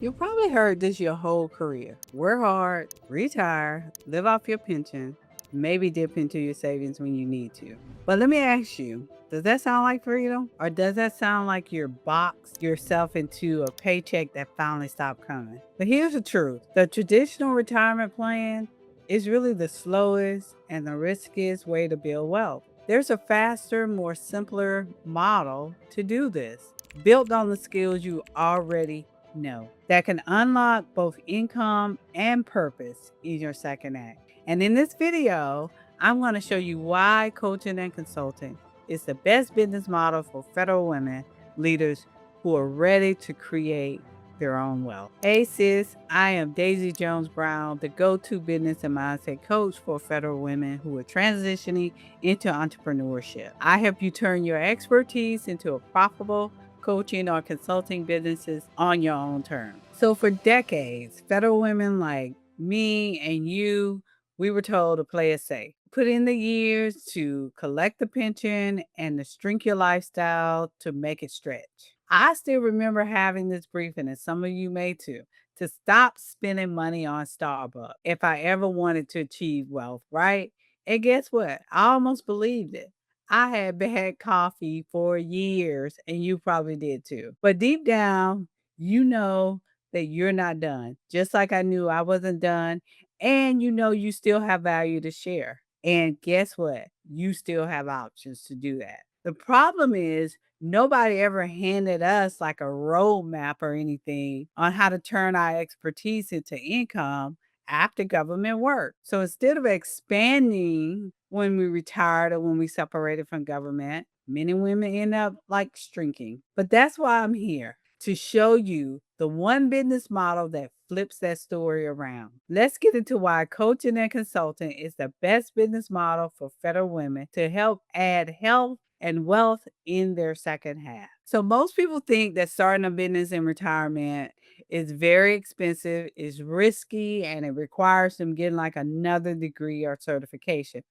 You've probably heard this your whole career. Work hard, retire, live off your pension, maybe dip into your savings when you need to. But let me ask you, does that sound like freedom? Or does that sound like you're boxed yourself into a paycheck that finally stopped coming? But here's the truth, the traditional retirement plan is really the slowest and the riskiest way to build wealth. There's a faster, more simpler model to do this, built on the skills you already know, that can unlock both income and purpose in your second act. And in this video, I'm going to show you why coaching and consulting is the best business model for federal women leaders who are ready to create their own wealth. Hey sis, I am Daisy Jones Brown, the go-to business and mindset coach for federal women who are transitioning into entrepreneurship. I help you turn your expertise into a profitable coaching or consulting businesses on your own terms. So for decades, federal women like me and you, we were told to play it safe. Put in the years to collect the pension and to shrink your lifestyle to make it stretch. I still remember having this briefing, and some of you may too, to stop spending money on Starbucks if I ever wanted to achieve wealth, right? And guess what? I almost believed it. I had bad coffee for years, and you probably did too. But deep down, you know that you're not done. Just like I knew I wasn't done. And you know you still have value to share. And guess what? You still have options to do that. The problem is nobody ever handed us like a roadmap or anything on how to turn our expertise into income after government work. So instead of expanding when we retired or when we separated from government, men and women end up like shrinking. But that's why I'm here to show you the one business model that flips that story around. Let's get into why coaching and consulting is the best business model for federal women to help add health and wealth in their second half. So most people think that starting a business in retirement is very expensive, is risky, and it requires them getting like another degree or certification.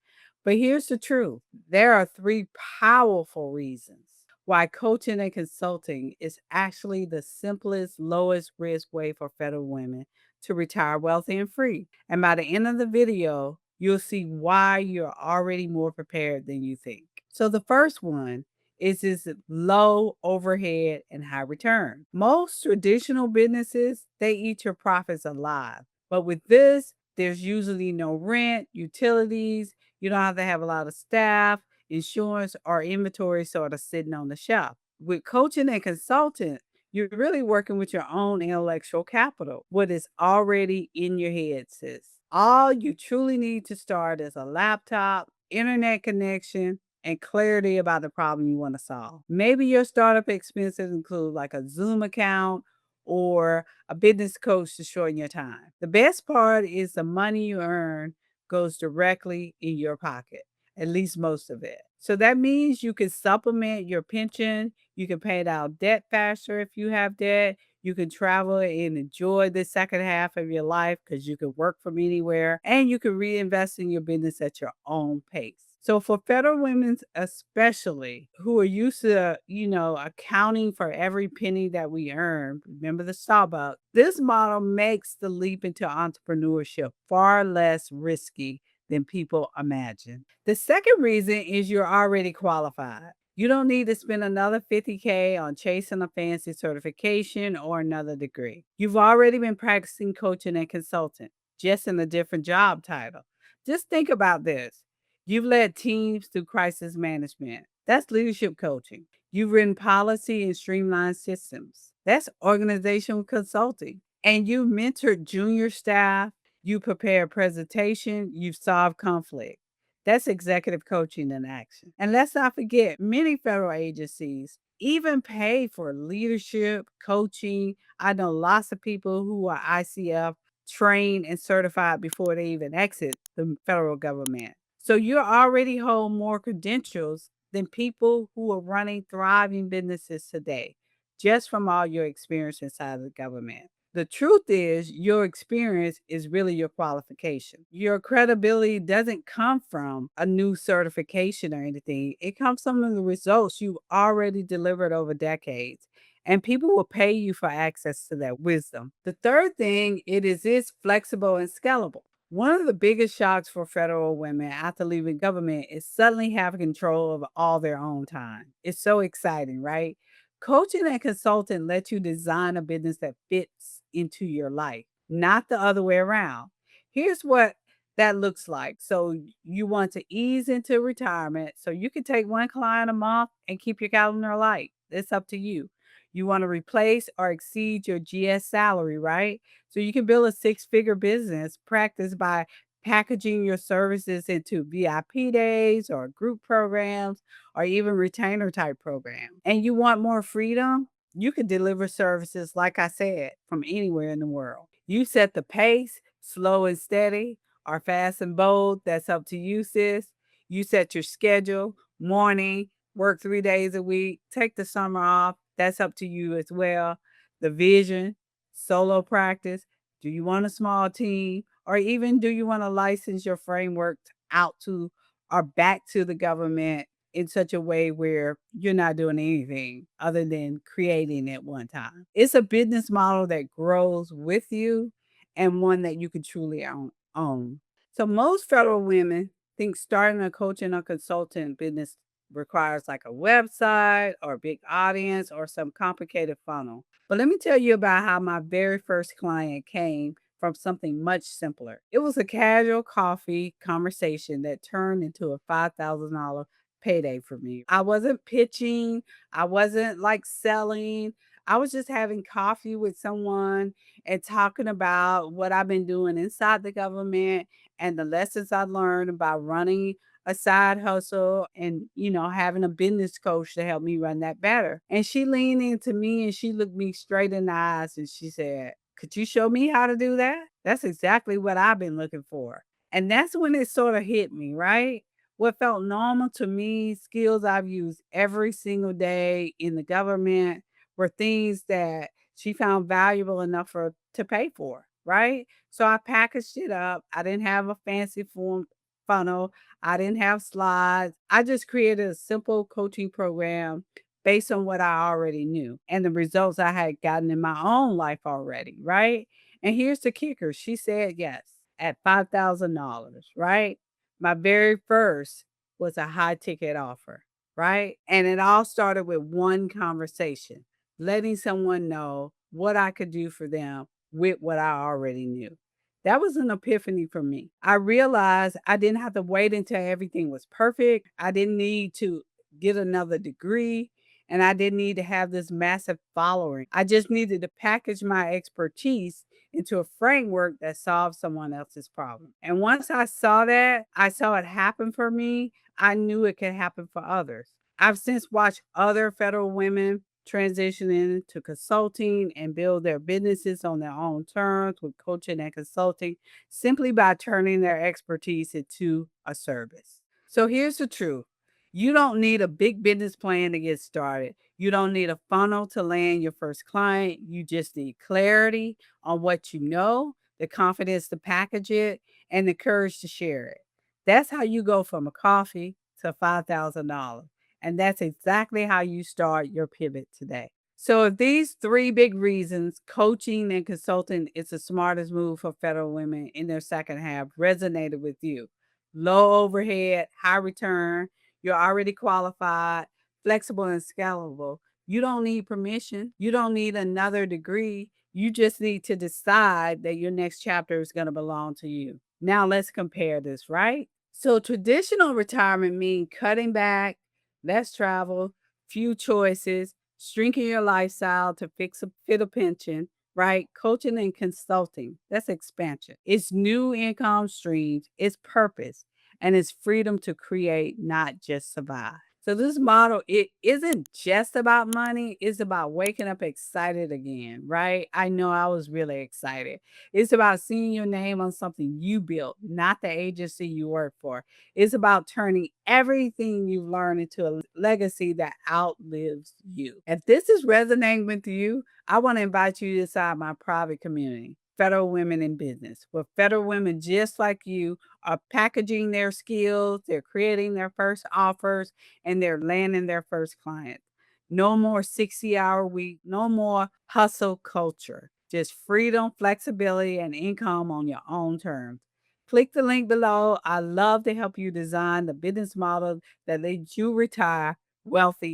But here's the truth. There are three powerful reasons why coaching and consulting is actually the simplest, lowest risk way for federal women to retire wealthy and free. And by the end of the video, you'll see why you're already more prepared than you think. So the first one is this low overhead and high return. Most traditional businesses, they eat your profits alive. But with this, there's usually no rent, utilities, you don't have to have a lot of staff, insurance, or inventory sort of sitting on the shelf. With coaching and consulting, you're really working with your own intellectual capital, what is already in your head, sis. All you truly need to start is a laptop, internet connection, and clarity about the problem you want to solve. Maybe your startup expenses include like a Zoom account or a business coach to shorten your time. The best part is the money you earn goes directly in your pocket, at least most of it. So that means you can supplement your pension, you can pay down debt faster if you have debt, you can travel and enjoy the second half of your life because you can work from anywhere and you can reinvest in your business at your own pace. So for federal women especially who are used to, accounting for every penny that we earn, remember the Starbucks, this model makes the leap into entrepreneurship far less risky than people imagine. The second reason is you're already qualified. You don't need to spend another 50K on chasing a fancy certification or another degree. You've already been practicing coaching and consulting, just in a different job title. Just think about this. You've led teams through crisis management. That's leadership coaching. You've written policy and streamlined systems. That's organizational consulting. And you've mentored junior staff. You prepare a presentation. You've solved conflict. That's executive coaching in action. And let's not forget, many federal agencies even pay for leadership coaching. I know lots of people who are ICF trained and certified before they even exit the federal government. So you already hold more credentials than people who are running thriving businesses today, just from all your experience inside the government. The truth is, your experience is really your qualification. Your credibility doesn't come from a new certification or anything. It comes from the results you've already delivered over decades. and people will pay you for access to that wisdom. The third thing, it is flexible and scalable. One of the biggest shocks for federal women after leaving government is suddenly having control of all their own time. It's so exciting, right? Coaching and consulting let you design a business that fits into your life, not the other way around. Here's what that looks like. So you want to ease into retirement so you can take one client a month and keep your calendar light. It's up to you. You want to replace or exceed your GS salary, right? So you can build a six-figure business practice by packaging your services into VIP days or group programs or even retainer type programs. And you want more freedom? You can deliver services, like I said, from anywhere in the world. You set the pace, slow and steady, or fast and bold. That's up to you, sis. You set your schedule, morning, work 3 days a week, take the summer off. That's up to you as well. The vision, solo practice. Do you want a small team? Or even do you want to license your framework out to or back to the government in such a way where you're not doing anything other than creating it one time? It's a business model that grows with you and one that you can truly own. So most federal women think starting a coaching or consultant business requires like a website or a big audience or some complicated funnel. But let me tell you about how my very first client came from something much simpler. It was a casual coffee conversation that turned into a $5,000 payday for me. I wasn't pitching, I wasn't like selling. I was just having coffee with someone and talking about what I've been doing inside the government and the lessons I learned about running a side hustle and, having a business coach to help me run that better. And she leaned into me and she looked me straight in the eyes and she said, "Could you show me how to do that? That's exactly what I've been looking for." And that's when it sort of hit me, right? What felt normal to me, skills I've used every single day in the government, were things that she found valuable enough for to pay for, right? So I packaged it up. I didn't have a fancy form funnel. I didn't have slides. I just created a simple coaching program based on what I already knew and the results I had gotten in my own life already, right? And here's the kicker. She said yes at $5,000, right? My very first was a high ticket offer, right? And it all started with one conversation, letting someone know what I could do for them with what I already knew. That was an epiphany for me. I realized I didn't have to wait until everything was perfect. I didn't need to get another degree and I didn't need to have this massive following. I just needed to package my expertise into a framework that solves someone else's problem. And once I saw that, I saw it happen for me, I knew it could happen for others. I've since watched other federal women transition into consulting and build their businesses on their own terms with coaching and consulting simply by turning their expertise into a service. So here's the truth. You don't need a big business plan to get started. You don't need a funnel to land your first client. You just need clarity on what you know, the confidence to package it, and the courage to share it. That's how you go from a coffee to $5,000. And that's exactly how you start your pivot today. So, if these three big reasons, coaching and consulting is the smartest move for federal women in their second half, resonated with you: low overhead, high return, you're already qualified, flexible, and scalable. You don't need permission, you don't need another degree. You just need to decide that your next chapter is going to belong to you. Now, let's compare this, right? So, traditional retirement means cutting back, less travel, few choices, shrinking your lifestyle to fit a pension, right? Coaching and consulting, that's expansion. It's new income streams, it's purpose, and it's freedom to create, not just survive. So this model, it isn't just about money, it's about waking up excited again, right? I know I was really excited. It's about seeing your name on something you built, not the agency you work for. It's about turning everything you've learned into a legacy that outlives you. If this is resonating with you, I want to invite you inside my private community, Federal Women in Business, where federal women just like you are packaging their skills, they're creating their first offers, and they're landing their first clients. No more 60-hour week, no more hustle culture. Just freedom, flexibility, and income on your own terms. Click the link below. I love to help you design the business model that lets you retire wealthy